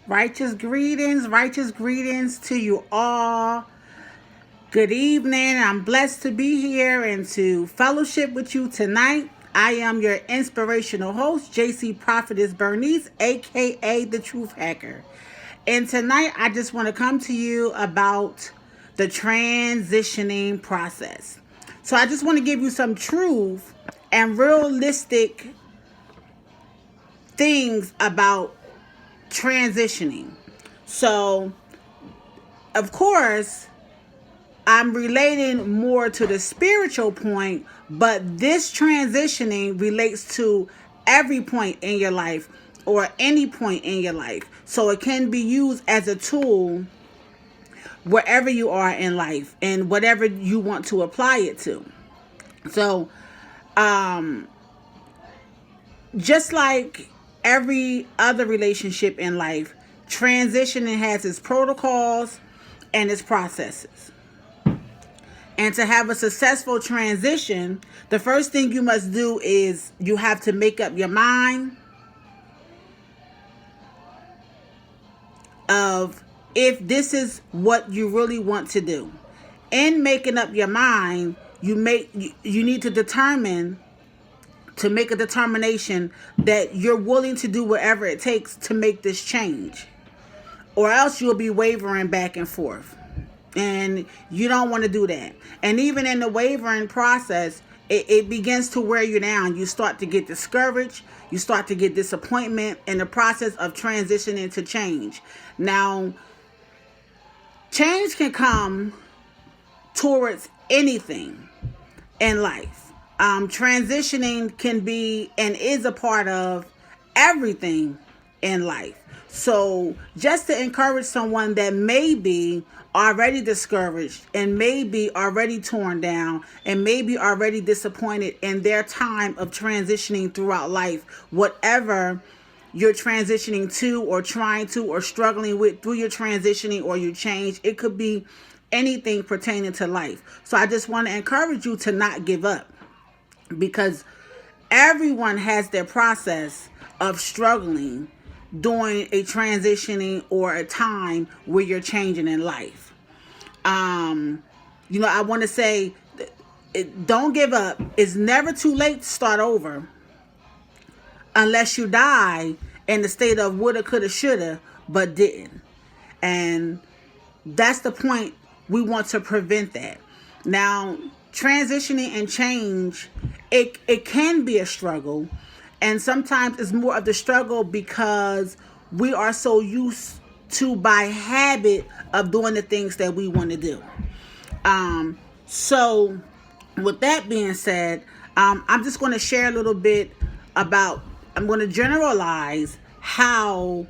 Righteous greetings to you all. Good evening. I'm blessed to be here and to fellowship with you tonight. I am your inspirational host, JC Prophetess Bernice, aka the Truth Hacker. And tonight I just want to come to you about the transitioning process. So I just want to give you some truth and realistic things about transitioning. So, of course, I'm relating more to the spiritual point, but this transitioning relates to every point in your life or any point in your life. So it can be used as a tool wherever you are in life and whatever you want to apply it to. So, um, just like every other relationship in life, transitioning has its protocols and its processes. And to have a successful transition, the first thing you must do is you have to make up your mind of if this is what you really want to do. In making up your mind, you need to make a determination that you're willing to do whatever it takes to make this change, or else you'll be wavering back and forth. And you don't want to do that. And even in the wavering process, it begins to wear you down. You start to get discouraged. You start to get disappointment in the process of transitioning to change. Now, change can come towards anything in life. Transitioning can be and is a part of everything in life. So just to encourage someone that may be already discouraged and maybe already torn down and maybe already disappointed in their time of transitioning throughout life, whatever you're transitioning to or trying to or struggling with through your transitioning or your change, it could be anything pertaining to life. So I just want to encourage you to not give up, because everyone has their process of struggling during a transitioning or a time where you're changing in life. I want to say, don't give up. It's never too late to start over unless you die in the state of woulda, coulda, shoulda, but didn't. And that's the point. We want to prevent that. Now, transitioning and change, it can be a struggle. And sometimes it's more of the struggle because we are so used to by habit of doing the things that we want to do. So with that being said, I'm just going to share a little bit I'm going to generalize how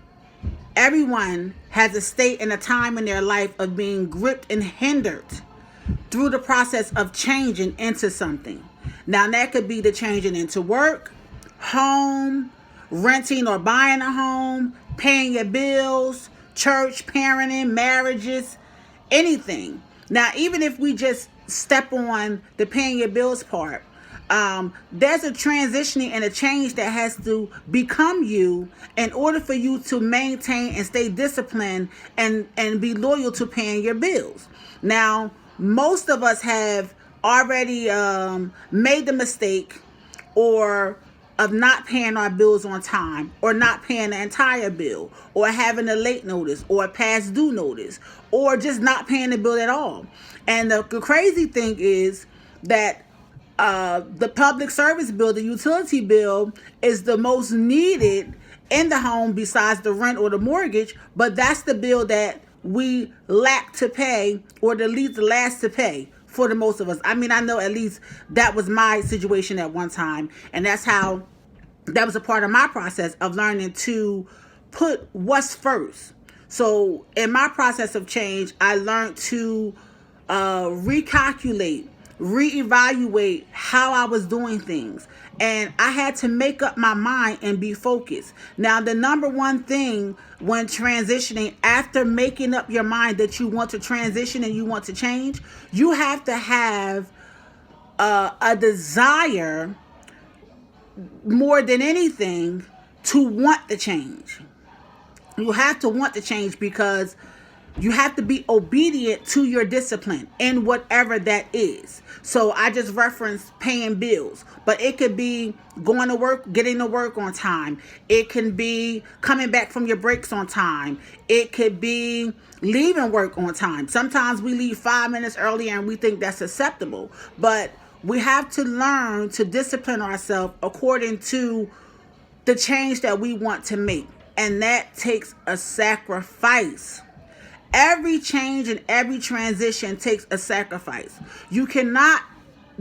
everyone has a state and a time in their life of being gripped and hindered through the process of changing into something. Now, that could be the changing into work, home, renting or buying a home, paying your bills, church, parenting, marriages, anything. Now, even if we just step on the paying your bills part, there's a transitioning and a change that has to become you in order for you to maintain and stay disciplined and be loyal to paying your bills. Now, most of us have already made the mistake or of not paying our bills on time, or not paying the entire bill, or having a late notice or a past due notice, or just not paying the bill at all. And the crazy thing is that the public service bill, the utility bill, is the most needed in the home besides the rent or the mortgage, but that's the bill that we lack to pay, or the last to pay for the most of us. I mean, I know at least that was my situation at one time, and that was a part of my process of learning to put what's first. So in my process of change, I learned to recalculate, reevaluate how I was doing things. And I had to make up my mind and be focused. Now, the number one thing when transitioning, after making up your mind that you want to transition and you want to change, you have to have a desire more than anything to want the change. You have to want to change because you have to be obedient to your discipline in whatever that is. So I just referenced paying bills, but it could be going to work, getting to work on time. It can be coming back from your breaks on time. It could be leaving work on time. Sometimes we leave 5 minutes early and we think that's acceptable, but we have to learn to discipline ourselves according to the change that we want to make. And that takes a sacrifice. Every change and every transition takes a sacrifice. You cannot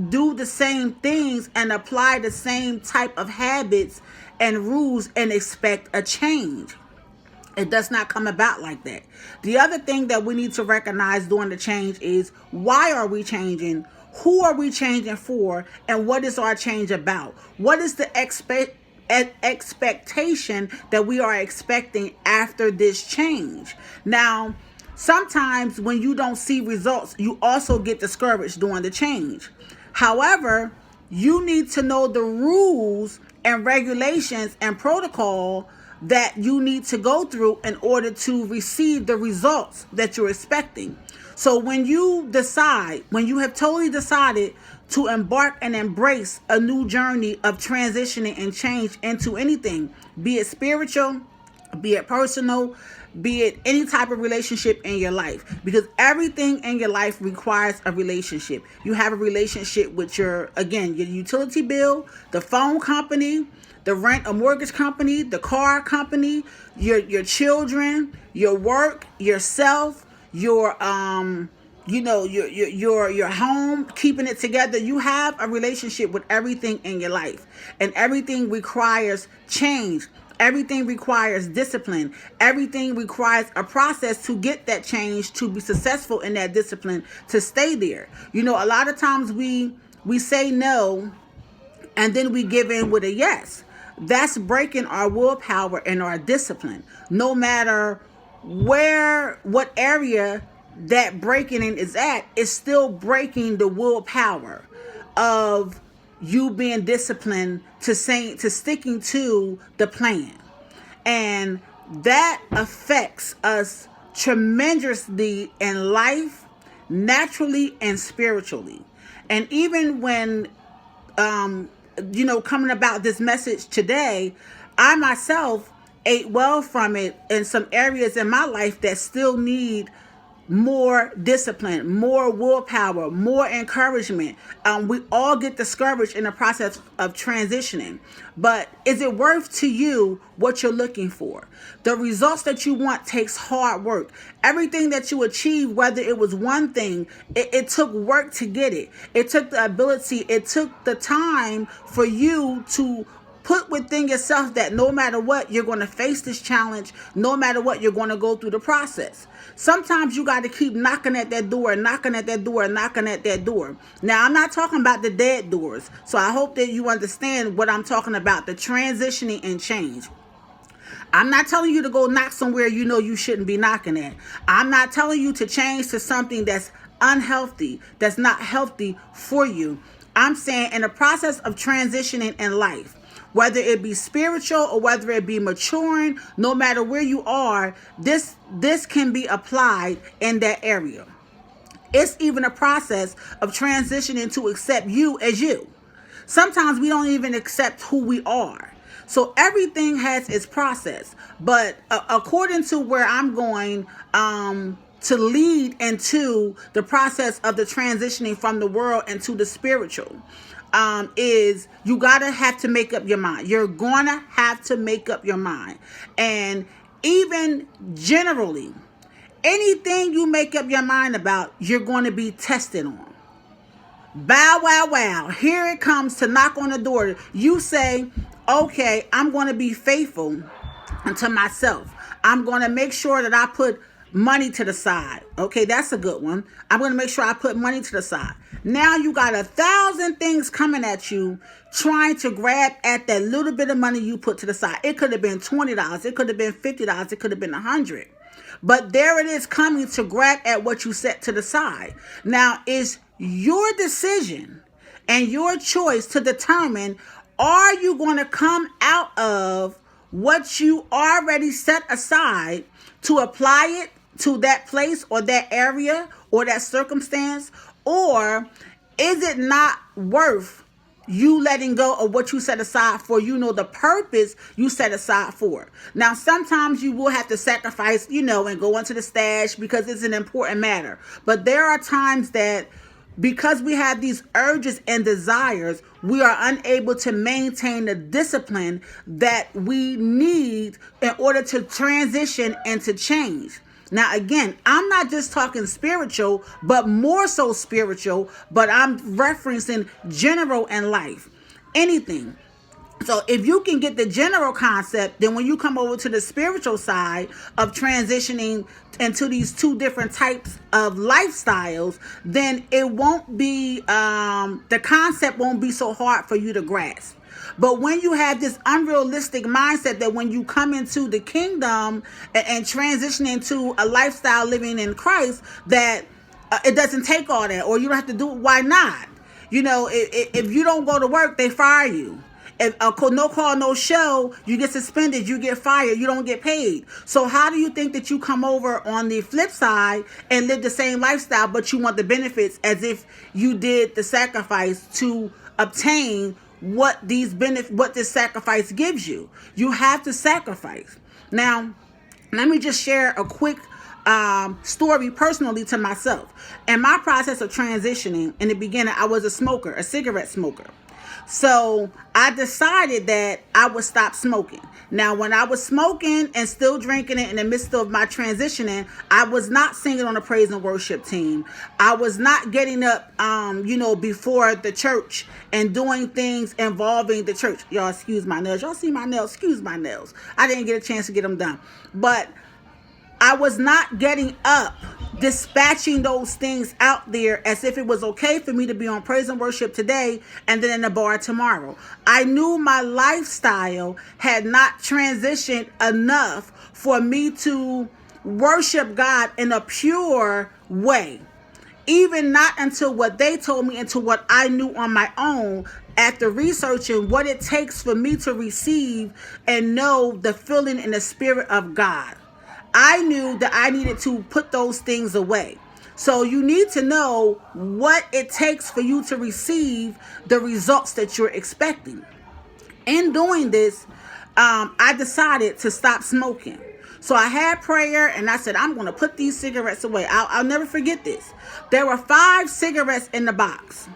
do the same things and apply the same type of habits and rules and expect a change. It does not come about like that. The other thing that we need to recognize during the change is, why are we changing? Who are we changing for? And what is our change about? What is the expectation that we are expecting after this change? Now, sometimes when you don't see results, you also get discouraged during the change. However, you need to know the rules and regulations and protocol that you need to go through in order to receive the results that you're expecting. So when you have totally decided to embark and embrace a new journey of transitioning and change into anything, be it spiritual, be it personal, be it any type of relationship in your life, because everything in your life requires a relationship. You have a relationship with your utility bill, the phone company, the rent or mortgage company, the car company, your children, your work, yourself, your your home, keeping it together. You have a relationship with everything in your life, and everything requires change. Everything requires discipline. Everything requires a process to get that change, to be successful in that discipline, to stay there. A lot of times we say no and then we give in with a yes. That's breaking our willpower and our discipline. No matter what area that breaking in is at, it's still breaking the willpower of you being disciplined to sticking to the plan. And that affects us tremendously in life, naturally and spiritually. And even when coming about this message today, I myself ate well from it in some areas in my life that still need more discipline, more willpower, more encouragement. We all get discouraged in the process of transitioning. But is it worth to you what you're looking for? The results that you want takes hard work. Everything that you achieve, whether it was one thing, it took work to get it. It took the ability, it took the time for you to put within yourself that no matter what, you're going to face this challenge. No matter what, you're going to go through the process. Sometimes you got to keep knocking at that door, knocking at that door, knocking at that door. Now, I'm not talking about the dead doors. So I hope that you understand what I'm talking about, the transitioning and change. I'm not telling you to go knock somewhere you shouldn't be knocking at. I'm not telling you to change to something that's unhealthy, that's not healthy for you. I'm saying in the process of transitioning in life, whether it be spiritual or whether it be maturing, no matter where you are, this can be applied in that area. It's even a process of transitioning to accept you as you. Sometimes we don't even accept who we are. So everything has its process. But according to where I'm going to lead into the process of the transitioning from the world into the spiritual, is you gotta have to make up your mind. You're gonna have to make up your mind. And even generally, anything you make up your mind about, you're going to be tested on. Bow, wow, wow. Here it comes to knock on the door. You say, okay, I'm going to be faithful unto myself. I'm going to make sure that I put money to the side. Okay, that's a good one. I'm going to make sure I put money to the side. Now you got 1,000 things coming at you trying to grab at that little bit of money you put to the side. It could have been $20. It could have been $50. It could have been $100. But there it is coming to grab at what you set to the side. Now it's your decision and your choice to determine, are you going to come out of what you already set aside to apply it to that place or that area or that circumstance? Or is it not worth you letting go of what you set aside for, the purpose you set aside for? Now, sometimes you will have to sacrifice, and go into the stash because it's an important matter. But there are times that because we have these urges and desires, we are unable to maintain the discipline that we need in order to transition and to change. Now, again, I'm not just talking spiritual, but more so spiritual, but I'm referencing general in life. Anything. So if you can get the general concept, then when you come over to the spiritual side of transitioning into these two different types of lifestyles, then it won't be, the concept won't be so hard for you to grasp. But when you have this unrealistic mindset that when you come into the kingdom and transition into a lifestyle living in Christ, that it doesn't take all that, or you don't have to do it, why not? If you don't go to work, they fire you. If no call, no show, you get suspended, you get fired, you don't get paid. So how do you think that you come over on the flip side and live the same lifestyle, but you want the benefits as if you did the sacrifice to obtain what this sacrifice gives you? You have to sacrifice. Now, let me just share a quick story personally to myself. In my process of transitioning, in the beginning, I was a cigarette smoker. So I decided that I would stop smoking. Now, when I was smoking and still drinking it in the midst of my transitioning, I was not singing on a praise and worship team. I was not getting up, before the church and doing things involving the church. Y'all, excuse my nails. Y'all see my nails? Excuse my nails. I didn't get a chance to get them done. But I was not getting up, dispatching those things out there as if it was okay for me to be on praise and worship today and then in the bar tomorrow. I knew my lifestyle had not transitioned enough for me to worship God in a pure way. Even not until what they told me, into what I knew on my own after researching what it takes for me to receive and know the feeling and the spirit of God. I knew that I needed to put those things away. So you need to know what it takes for you to receive the results that you're expecting. In doing this, I decided to stop smoking. So I had prayer and I said, I'm going to put these cigarettes away. I'll never forget this. There were 5 cigarettes in the box.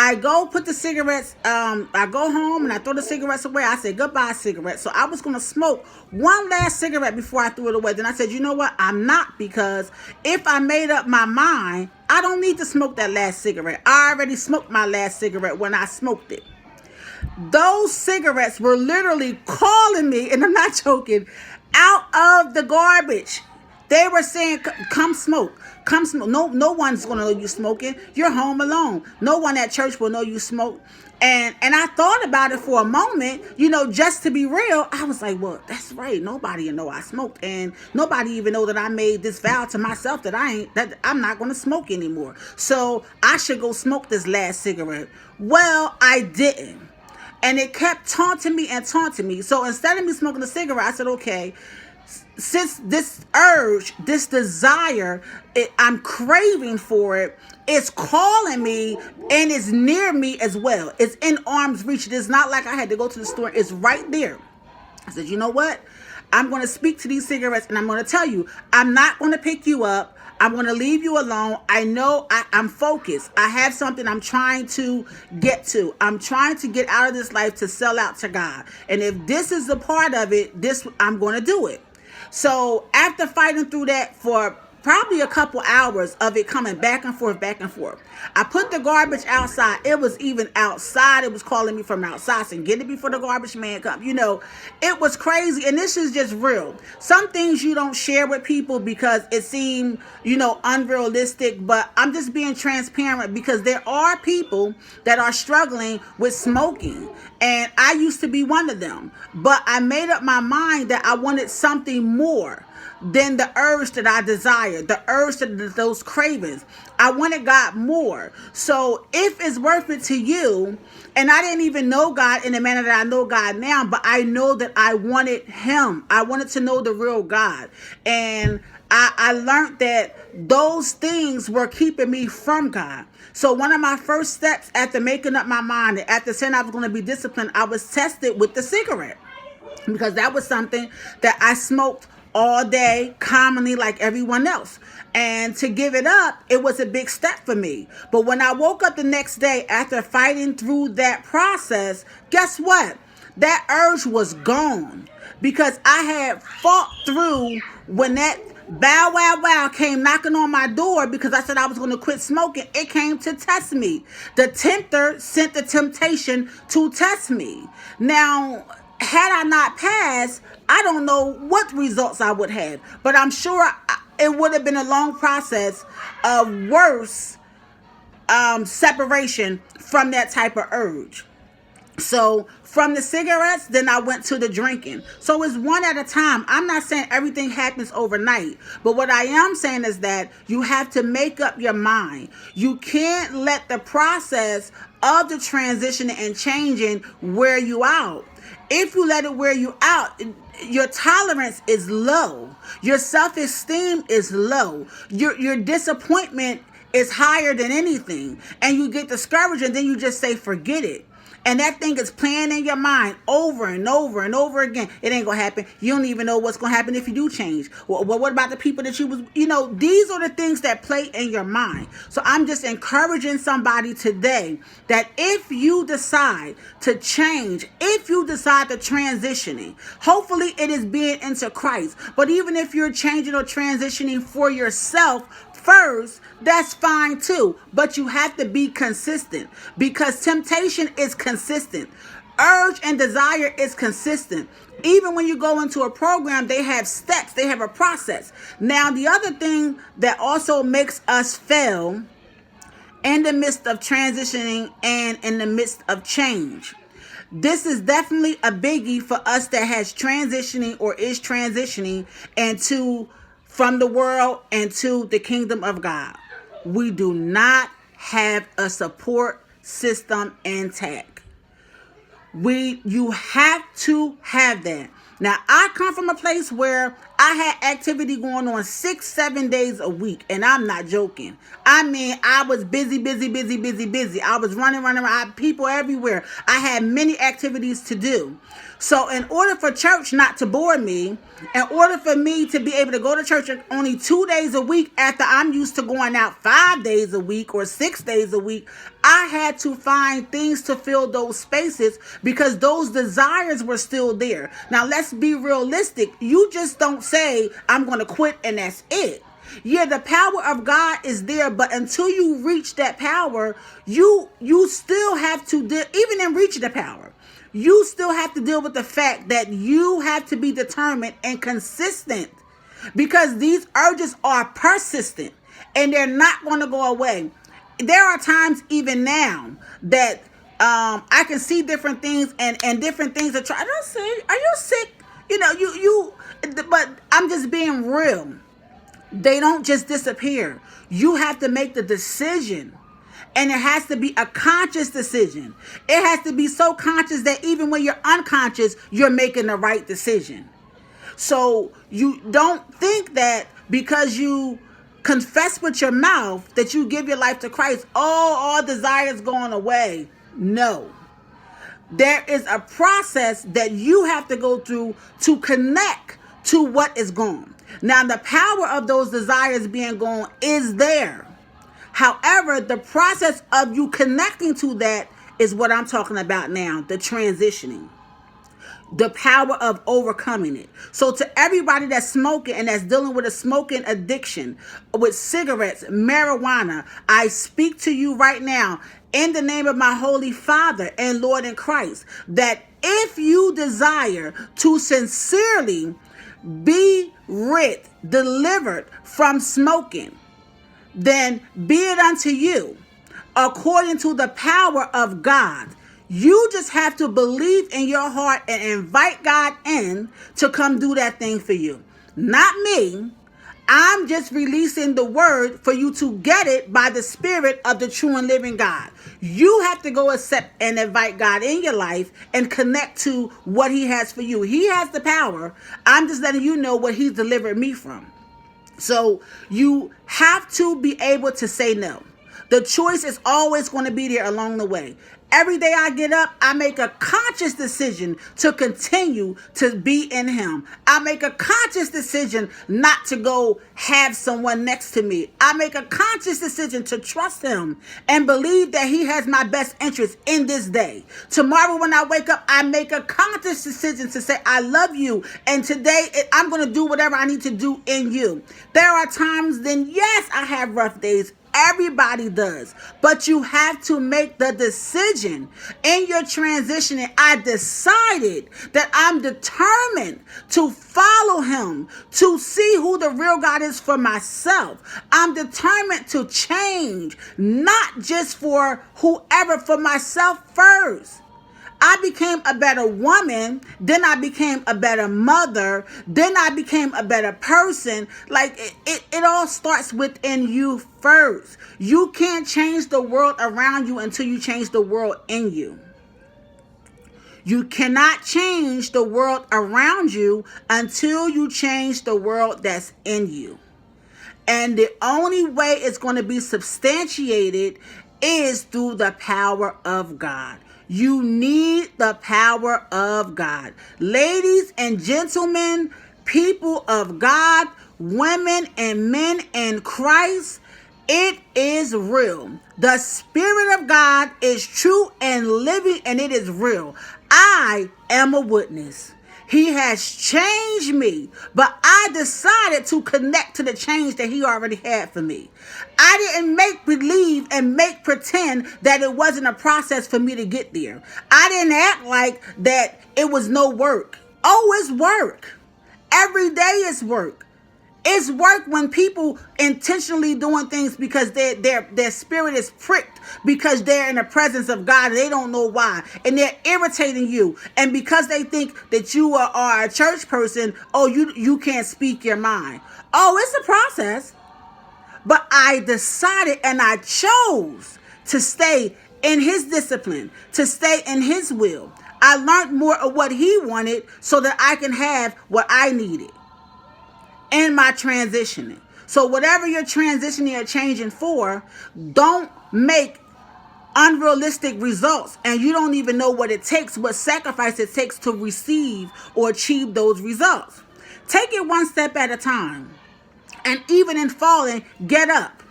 I go put the cigarettes, I go home and I throw the cigarettes away. I said, goodbye, cigarettes. So I was going to smoke one last cigarette before I threw it away. Then I said, you know what? I'm not, because if I made up my mind, I don't need to smoke that last cigarette. I already smoked my last cigarette when I smoked it. Those cigarettes were literally calling me, and I'm not joking, out of the garbage. They were saying, come smoke. Come smoke. No one's going to know you smoking. You're home alone. No one at church will know you smoke. And I thought about it for a moment, just to be real. I was like, well, that's right. Nobody will know I smoked. And nobody even know that I made this vow to myself that I'm not going to smoke anymore. So I should go smoke this last cigarette. Well, I didn't. And it kept taunting me and taunting me. So instead of me smoking a cigarette, I said, okay, since this urge, this desire, I'm craving for it, it's calling me and it's near me as well. It's in arm's reach. It's not like I had to go to the store. It's right there. I said, you know what? I'm going to speak to these cigarettes and I'm going to tell you, I'm not going to pick you up. I'm going to leave you alone. I know I'm focused. I have something I'm trying to get to. I'm trying to get out of this life to sell out to God. And if this is a part of it, I'm going to do it. So after fighting through that for probably a couple hours of it coming back and forth, I put the garbage outside. It was even outside. It was calling me from outside saying, get it before the garbage man comes. It was crazy. And this is just real. Some things you don't share with people because it seemed, unrealistic. But I'm just being transparent because there are people that are struggling with smoking. And I used to be one of them. But I made up my mind that I wanted something more. than the urge that I desire, the urge to those cravings. I wanted God more. So if it's worth it to you, and I didn't even know God in the manner that I know God now, but I know that I wanted him. I wanted to know the real God. And I learned that those things were keeping me from God. So one of my first steps after making up my mind, after saying I was going to be disciplined, I was tested with the cigarette. Because that was something that I smoked all day, commonly like everyone else. And to give it up, it was a big step for me. But when I woke up the next day after fighting through that process, guess what? That urge was gone. Because I had fought through when that bow wow wow came knocking on my door because I said I was going to quit smoking. It came to test me. The tempter sent the temptation to test me. Now, had I not passed, I don't know what results I would have, but I'm sure it would have been a long process of worse separation from that type of urge. So from the cigarettes, then I went to the drinking. So it's one at a time. I'm not saying everything happens overnight, but what I am saying is that you have to make up your mind. You can't let the process of the transition and changing wear you out. If you let it wear you out, your tolerance is low. Your self-esteem is low. Your disappointment is higher than anything. And you get discouraged and then you just say, forget it. And that thing is playing in your mind over and over and over again. It ain't going to happen. You don't even know what's going to happen if you do change. Well, what about the people that you was, these are the things that play in your mind. So I'm just encouraging somebody today that if you decide to change, if you decide to transitioning, hopefully it is being into Christ. But even if you're changing or transitioning for yourself first, that's fine too. But you have to be consistent because temptation is consistent. Urge and desire is consistent. Even when you go into a program, they have steps, they have a process. Now, the other thing that also makes us fail in the midst of transitioning and in the midst of change. This is definitely a biggie for us that has transitioning or is transitioning from the world and to the kingdom of God. We do not have a support system intact. You have to have that. Now, I come from a place where I had activity going on 6-7 days a week, and I'm not joking. I mean, I was busy. I was running around, people everywhere. I had many activities to do. So in order for church not to bore me, in order for me to be able to go to church only 2 days a week after I'm used to going out 5 days a week or 6 days a week, I had to find things to fill those spaces because those desires were still there. Now, let's be realistic. You just don't say, I'm going to quit and that's it. Yeah, the power of God is there, but until you reach that power, you still have to, even in reaching the power, you still have to deal with the fact that you have to be determined and consistent because these urges are persistent and they're not going to go away. There are times even now that I can see different things and different things that try. I don't say, are you sick? But I'm just being real. They don't just disappear. You have to make the decision. And it has to be a conscious decision. It has to be so conscious that even when you're unconscious, you're making the right decision. So you don't think that because you confess with your mouth that you give your life to Christ, all desires going away. No. There is a process that you have to go through to connect to what is gone. Now, the power of those desires being gone is there. However, the process of you connecting to that is what I'm talking about now, the transitioning. The power of overcoming it. So to everybody that's smoking and that's dealing with a smoking addiction, with cigarettes, marijuana, I speak to you right now in the name of my Holy Father and Lord in Christ, that if you desire to sincerely be delivered from smoking, then be it unto you according to the power of God. You just have to believe in your heart and invite God in to come do that thing for you. not me. I'm just releasing the word for you to get it by the Spirit of the true and living God. You have to go accept and invite God in your life and connect to what he has for you. He has the power. I'm just letting you know what he's delivered me from. So you have to be able to say no. The choice is always going to be there along the way. Every day I get up, I make a conscious decision to continue to be in him. I make a conscious decision not to go have someone next to me. I make a conscious decision to trust him and believe that he has my best interest in this day. Tomorrow when I wake up, I make a conscious decision to say, I love you. And today I'm going to do whatever I need to do in you. There are times then, yes, I have rough days. Everybody does. But you have to make the decision in your transitioning. I decided that I'm determined to follow him, to see who the real God is for myself. I'm determined to change, not just for whoever, for myself first. I became a better woman, then I became a better mother, then I became a better person. Like it all starts within you first. You can't change the world around you until you change the world in you. You cannot change the world around you until you change the world that's in you. And the only way it's going to be substantiated is through the power of God. You need the power of God. Ladies and gentlemen, people of God, women and men in Christ, it is real. The Spirit of God is true and living, and it is real. I am a witness. He has changed me, but I decided to connect to the change that he already had for me. I didn't make believe and make pretend that it wasn't a process for me to get there. I didn't act like that it was no work. Oh, it's work. Every day is work. It's work when people intentionally doing things because their spirit is pricked because they're in the presence of God and they don't know why. And they're irritating you. And because they think that you are a church person, oh, you can't speak your mind. Oh, it's a process. But I decided and I chose to stay in his discipline, to stay in his will. I learned more of what he wanted so that I can have what I needed in my transitioning. So whatever you're transitioning or changing for, don't make unrealistic results and you don't even know what it takes, what sacrifice it takes to receive or achieve those results. Take it one step at a time. And even in falling, get up.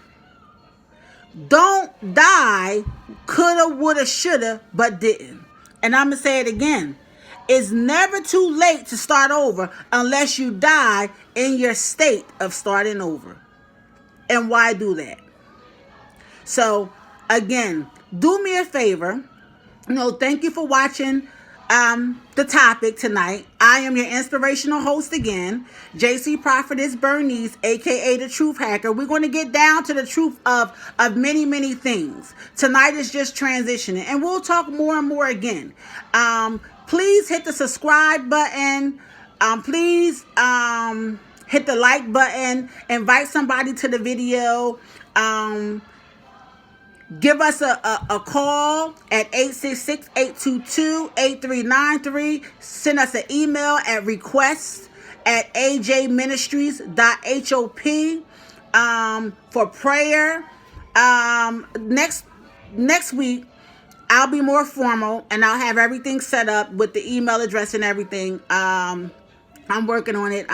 Don't die coulda, woulda, shoulda, but didn't. And I'm going to say it again. It's never too late to start over unless you die in your state of starting over. And why do that? So, again, do me a favor. Thank you for watching the topic tonight. I am your inspirational host again, JC Prophetess Bernice, aka the Truth Hacker. We're going to get down to the truth of many, many things. Tonight is just transitioning, and we'll talk more and more again. Please hit the subscribe button. Please hit the like button. Invite somebody to the video. Give us a call at 866-822-8393. Send us an email at requests@ajministries.hop for prayer. Next week, I'll be more formal and I'll have everything set up with the email address and everything. I'm working on it.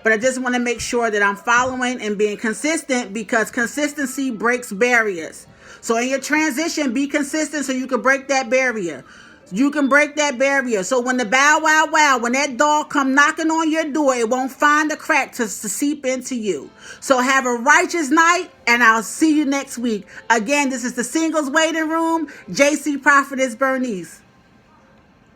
But I just want to make sure that I'm following and being consistent because consistency breaks barriers. So in your transition, be consistent so you can break that barrier. So when the bow, wow, wow, when that dog come knocking on your door, it won't find a crack to seep into you. So have a righteous night, and I'll see you next week. Again, this is the Singles Waiting Room, JC Prophetess Bernice.